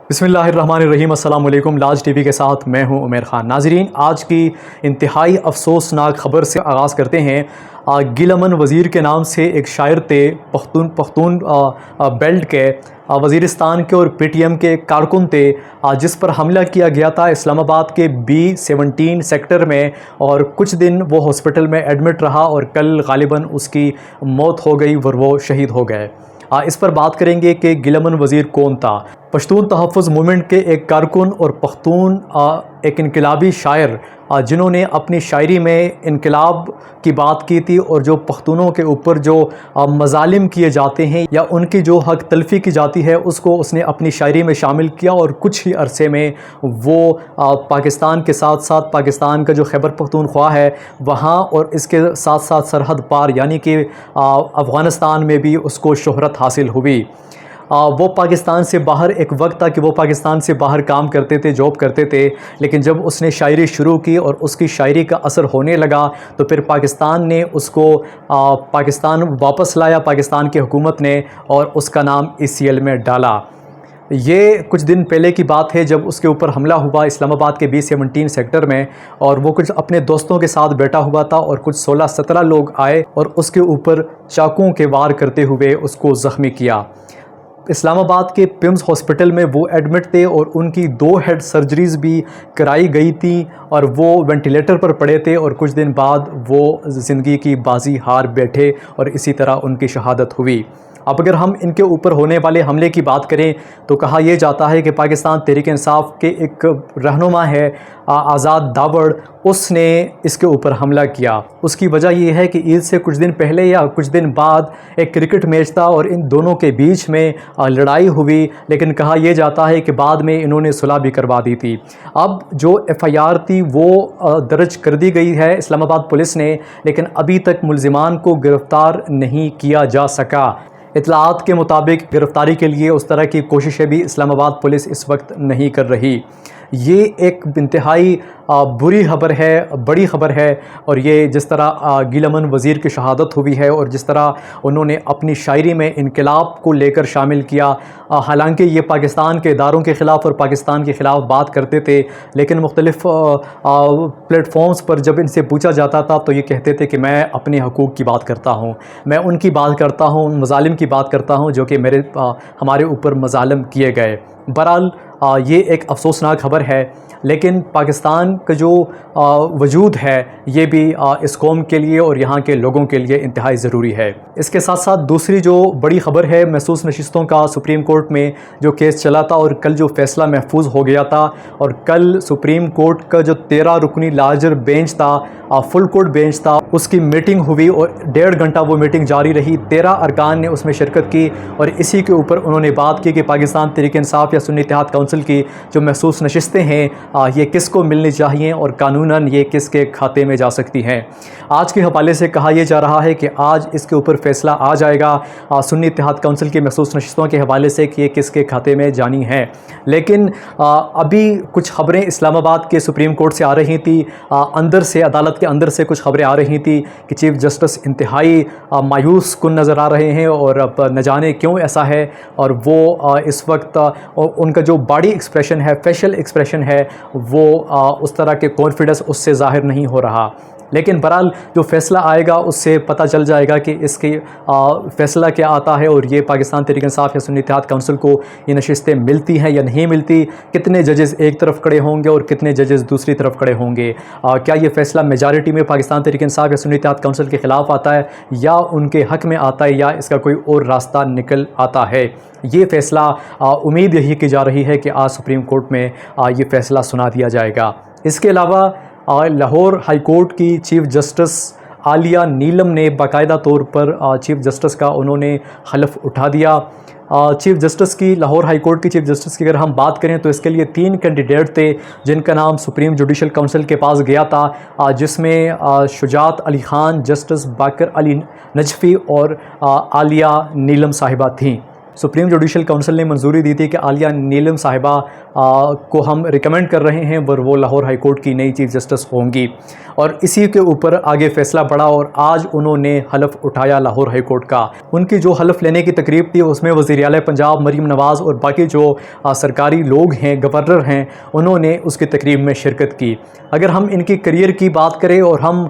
बिस्मिल्लाहिर्रहमानिर्रहीम। अस्सलाम वालेकुम। लाज टीवी के साथ मैं हूं उमर खान। नाजरीन, आज की इंतहाई अफसोसनाक ख़बर से आगाज़ करते हैं। गिलमन वज़ीर के नाम से एक शायर थे, पख्तून बेल्ट के वज़ीरिस्तान के और PTM के कारकुन थे, जिस पर हमला किया गया था इस्लामाबाद के B17 सेक्टर में, और कुछ दिन वो हॉस्पिटल में एडमिट रहा और कल गालिबन उसकी मौत हो गई और वो शहीद हो गए। इस पर बात करेंगे कि गिलमन वज़ीर कौन था। पश्तून तहफ़्फ़ुज़ मूवमेंट के एक कारकुन और पख्तून एक इनकलाबी शायर, जिन्होंने अपनी शायरी में इनकलाब की बात की थी और जो पख्तूनों के ऊपर जो मज़ालिम किए जाते हैं या उनकी जो हक तलफ़ी की जाती है उसको उसने अपनी शायरी में शामिल किया, और कुछ ही अरसे में वो पाकिस्तान के साथ साथ पाकिस्तान का जो खैबर पख्तूनख्वा है वहाँ और इसके साथ साथ सरहद पार यानी कि अफ़गानिस्तान में भी उसको शोहरत हासिल हुई। वो पाकिस्तान से बाहर, एक वक्त था कि वो पाकिस्तान से बाहर काम करते थे, जॉब करते थे, लेकिन जब उसने शायरी शुरू की और उसकी शायरी का असर होने लगा तो फिर पाकिस्तान ने उसको पाकिस्तान वापस लाया, पाकिस्तान की हुकूमत ने, और उसका नाम ACL में डाला। ये कुछ दिन पहले की बात है जब उसके ऊपर हमला हुआ इस्लामाबाद के B17 सेक्टर में, और वो कुछ अपने दोस्तों के साथ बैठा हुआ था और कुछ 16-17 लोग आए और उसके ऊपर चाकुओं के वार करते हुए उसको ज़ख्मी किया। इस्लामाबाद के पिम्स हॉस्पिटल में वो एडमिट थे और उनकी 2 हेड सर्जरीज़ भी कराई गई थी और वो वेंटिलेटर पर पड़े थे, और कुछ दिन बाद वो ज़िंदगी की बाजी हार बैठे और इसी तरह उनकी शहादत हुई। अब अगर हम इनके ऊपर होने वाले हमले की बात करें तो कहा यह जाता है कि पाकिस्तान तहरीक इंसाफ के एक रहनुमा है आज़ाद दावड़, उसने इसके ऊपर हमला किया। उसकी वजह यह है कि ईद से कुछ दिन पहले या कुछ दिन बाद एक क्रिकेट मैच था और इन दोनों के बीच में लड़ाई हुई, लेकिन कहा यह जाता है कि बाद में इन्होंने सुलह भी करवा दी थी। अब जो FIR थी वो दर्ज कर दी गई है इस्लामाबाद पुलिस ने, लेकिन अभी तक मुलजिमान को गिरफ़्तार नहीं किया जा सका। इतलात के मुताबिक गिरफ़्तारी के लिए उस तरह की कोशिशें भी इस्लामाबाद पुलिस इस वक्त नहीं कर रही। ये एक इंतहाई बुरी ख़बर है, बड़ी ख़बर है, और ये जिस तरह गिलमन वज़ीर की शहादत हुई है और जिस तरह उन्होंने अपनी शायरी में इनकलाब को लेकर शामिल किया, हालांकि ये पाकिस्तान के इदारों के ख़िलाफ़ और पाकिस्तान के ख़िलाफ़ बात करते थे, लेकिन मुख्तलिफ़ प्लेटफॉर्म्स पर जब इनसे पूछा जाता था तो ये कहते थे कि मैं अपने हकूक़ की बात करता हूँ, मैं उनकी बात करता हूँ, उन मज़ालिम की बात करता हूँ जो कि हमारे ऊपर मज़ालिम किए गए। बहरहाल ये एक अफसोसनाक ख़बर है, लेकिन पाकिस्तान का जो वजूद है ये भी इस कौम के लिए और यहाँ के लोगों के लिए इंतहाई ज़रूरी है। इसके साथ साथ दूसरी जो बड़ी ख़बर है, महसूस नशिस्तों का सुप्रीम कोर्ट में जो केस चला था और कल जो फ़ैसला महफूज हो गया था, और कल सुप्रीम कोर्ट का जो 13 रुकनी लार्जर बेंच था, फुल कोर्ट बेंच था, उसकी मीटिंग हुई और 1.5 घंटा वो मीटिंग जारी रही। 13 अरकान ने उसमें शिरकत की और इसी के ऊपर उन्होंने बात की कि पाकिस्तान तहरीक इंसाफ या सुन्नी इत्तेहाद काउंसिल की जो महसूस नशिस्तें हैं ये किसको मिलनी चाहिए और कानूनन ये किसके खाते में जा सकती हैं। आज के हवाले से कहा यह जा रहा है कि आज इसके ऊपर फ़ैसला आ जाएगा सुन्नी इत्तेहाद काउंसिल की महसूस नशिस्तों के हवाले से कि ये किसके खाते में जानी है। लेकिन अभी कुछ ख़बरें इस्लामाबाद के सुप्रीम कोर्ट से आ रही थी, अंदर से अदालत के अंदर से कुछ ख़बरें आ रही थी कि चीफ़ जस्टिस इंतहाई मायूस कुन नज़र आ रहे हैं और अब न जाने क्यों ऐसा है, और वो इस वक्त उनका जो बॉडी एक्सप्रेशन है, फेशियल एक्सप्रेशन है, वो उस तरह के कॉन्फिडेंस उससे ज़ाहिर नहीं हो रहा। लेकिन बहरहाल जो फ़ैसला आएगा उससे पता चल जाएगा कि इसकी फ़ैसला क्या आता है और ये पाकिस्तान तहरीक इंसाफ या सुन्नी इत्तेहाद काउंसिल को ये नशिस्तें मिलती हैं या नहीं मिलती, कितने जजेस एक तरफ खड़े होंगे और कितने जजेस दूसरी तरफ खड़े होंगे, क्या ये फ़ैसला मेजॉरिटी में पाकिस्तान तहरीक इंसाफ या सुन्नी इत्तेहाद काउंसिल के ख़िलाफ़ आता है या उनके हक़ में आता है या इसका कोई और रास्ता निकल आता है। ये फ़ैसला उम्मीद यही की जा रही है कि आज सुप्रीम कोर्ट में ये फ़ैसला सुना दिया जाएगा। इसके अलावा लाहौर हाई कोर्ट की चीफ़ जस्टिस आलिया नीलम ने बाकायदा तौर पर चीफ़ जस्टिस का उन्होंने हलफ उठा दिया। चीफ़ जस्टिस की, लाहौर हाई कोर्ट की चीफ़ जस्टिस की अगर हम बात करें तो इसके लिए 3 कैंडिडेट थे जिनका नाम सुप्रीम जुडिशल काउंसिल के पास गया था, जिसमें शुजात अली ख़ान, जस्टिस बाकर अली नजफ़ी और आलिया नीलम साहिबा थीं। सुप्रीम जुडिशल काउंसिल ने मंजूरी दी थी कि आलिया नीलम साहिबा को हम रिकमेंड कर रहे हैं और वो लाहौर हाई कोर्ट की नई चीफ़ जस्टिस होंगी, और इसी के ऊपर आगे फ़ैसला बढ़ा और आज उन्होंने हलफ उठाया लाहौर हाई कोर्ट का। उनकी जो हलफ लेने की तकरीब थी उसमें वज़ीर-ए-आला पंजाब मरीम नवाज़ और बाकी जो सरकारी लोग हैं, गवर्नर हैं, उन्होंने उसकी तकरीब में शिरकत की। अगर हम इनकी करियर की बात करें और हम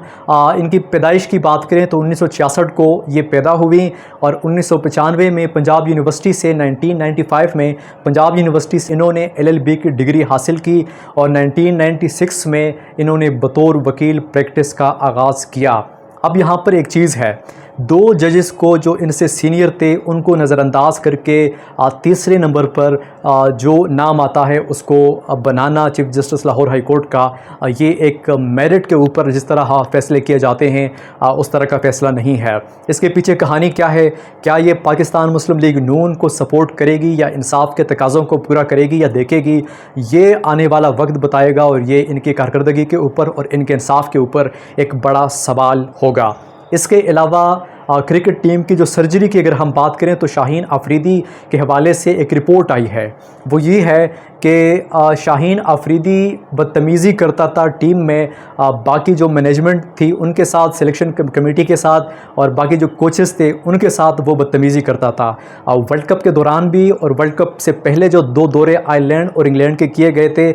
इनकी पैदाइश की बात करें तो 1966 को ये पैदा हुई और 1995 में पंजाब यूनिवर्सिटी से 1995 में पंजाब यूनिवर्सिटी से इन्होंने LLB की डिग्री हासिल की और 1996 में इन्होंने बतौर वकील प्रैक्टिस का आगाज़ किया। अब यहाँ पर एक चीज़ है, 2 जजेस को जो इनसे सीनियर थे उनको नज़रअंदाज करके तीसरे नंबर पर जो नाम आता है उसको बनाना chief justice Lahore high court का, ये एक मेरिट के ऊपर जिस तरह फ़ैसले किए जाते हैं उस तरह का फ़ैसला नहीं है। इसके पीछे कहानी क्या है? क्या ये पाकिस्तान मुस्लिम लीग नून को सपोर्ट करेगी या इंसाफ के तकाज़ों को पूरा करेगी या देखेगी? ये आने वाला वक्त बताएगा और ये इनकी कारकर्दगी के ऊपर और इनके इंसाफ के ऊपर एक बड़ा सवाल होगा। इसके अलावा क्रिकेट टीम की जो सर्जरी की अगर हम बात करें तो शाहीन आफरीदी के हवाले से एक रिपोर्ट आई है, वो ये है कि शाहीन आफरीदी बदतमीज़ी करता था टीम में, बाकी जो मैनेजमेंट थी उनके साथ, सिलेक्शन कमेटी के साथ और बाकी जो कोचेस थे उनके साथ वो बदतमीज़ी करता था। वर्ल्ड कप के दौरान भी और वर्ल्ड कप से पहले जो 2 दौरे आयरलैंड और इंग्लैंड के किए गए थे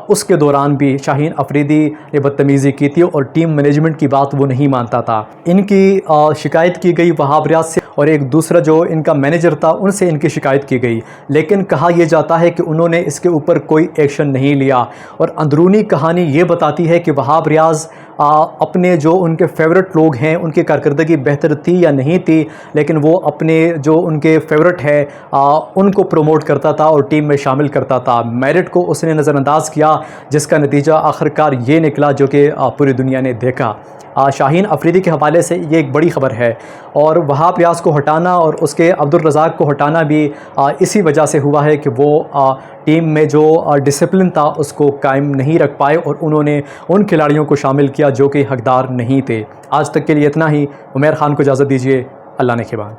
उसके दौरान भी शाहीन आफरीदी ने बदतमीज़ी की थी और टीम मैनेजमेंट की बात वो नहीं मानता था। इनकी शिकायत की गई वहाब रियाज से और एक दूसरा जो इनका मैनेजर था उनसे इनकी शिकायत की गई, लेकिन कहा यह जाता है कि उन्होंने इसके ऊपर कोई एक्शन नहीं लिया। और अंदरूनी कहानी ये बताती है कि वहाब रियाज अपने जो उनके फेवरेट लोग हैं उनकी कारकर्दगी बेहतर थी या नहीं थी, लेकिन वो अपने जो उनके फेवरेट है उनको प्रमोट करता था और टीम में शामिल करता था। मेरिट को उसने नज़रअंदाज किया जिसका नतीजा आखिरकार ये निकला जो कि पूरी दुनिया ने देखा। शाहीन अफरीदी के हवाले से ये एक बड़ी ख़बर है और वहाब रियाज को हटाना और उसके अब्दुल रज़ाक को हटाना भी इसी वजह से हुआ है कि वो टीम में जो डिसिप्लिन था उसको कायम नहीं रख पाए और उन्होंने उन खिलाड़ियों को शामिल किया जो कि हकदार नहीं थे। आज तक के लिए इतना ही। उमैर ख़ान को इजाज़त दीजिए। अल्लाह ने खेबान।